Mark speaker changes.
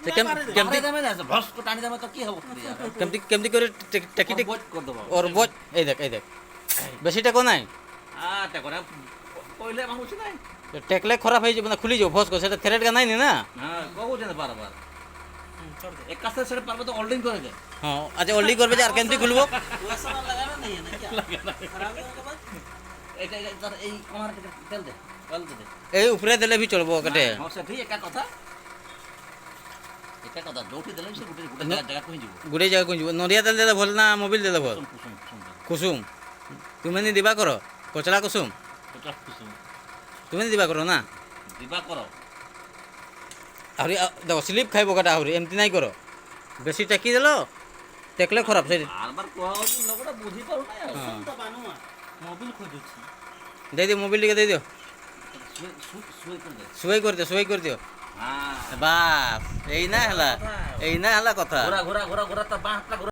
Speaker 1: সে কেমতি
Speaker 2: ভস্ক টানি দেবে তো কি হবো
Speaker 1: কেমতি করে টেকি টেকি ওর বোঝ এই দেখ বেশি টেকো নাই
Speaker 2: কইলে মানুষ নাই
Speaker 1: টেকলে খারাপ হয়ে যাবে না খুলি যাবো ভস্ক সেটা থ্রেড গা নাই না
Speaker 2: হ্যাঁ কবুছে না বারবার এক কাছে সেটা পারবে তো হোল্ডিং করে দে
Speaker 1: হ্যাঁ আচ্ছা ওল্ডি করবে যে আর কেমতি খুলবো
Speaker 2: এটা এই কোনার তেল দে তেল দে
Speaker 1: এই উপরে দিলে भी চলবো কেটে
Speaker 2: হ্যাঁ সেটাই একা কথা যোউঠি দিলে সে গুটে গুটে জায়গা কই যাব
Speaker 1: গুড়ে জায়গা কোন নড়িয়া তেল দেলে ভাল না মোবিল দেলে ভাল
Speaker 2: কুসুম
Speaker 1: কুসুম তুমি নি দিবা করো কচলা কুসুম
Speaker 2: কুসুম
Speaker 1: তুমি নি দিবা করো না
Speaker 2: দিবা করো
Speaker 1: আহুরি দেখো স্লিপ খাইব কাটা আহুরি এমতি নাই করো বেশি টেকি দিল টেকলে খারাপ সেই
Speaker 2: বারবার কোয়া হচ্ছে লোকটা বুঝি পারো না
Speaker 3: তো বানুয়া মোবিল খোঁজুছি
Speaker 1: দিয়ে দিও মোবিল টিকে দিয়ে দিও
Speaker 2: শুয়ে করে দে
Speaker 1: শুয়াই করে দিও
Speaker 2: হ্যাঁ
Speaker 1: বাস এই না হেলা কথা
Speaker 2: ঘোরা ঘোরা ঘোরা ঘোরা তা বাঁ হাতটা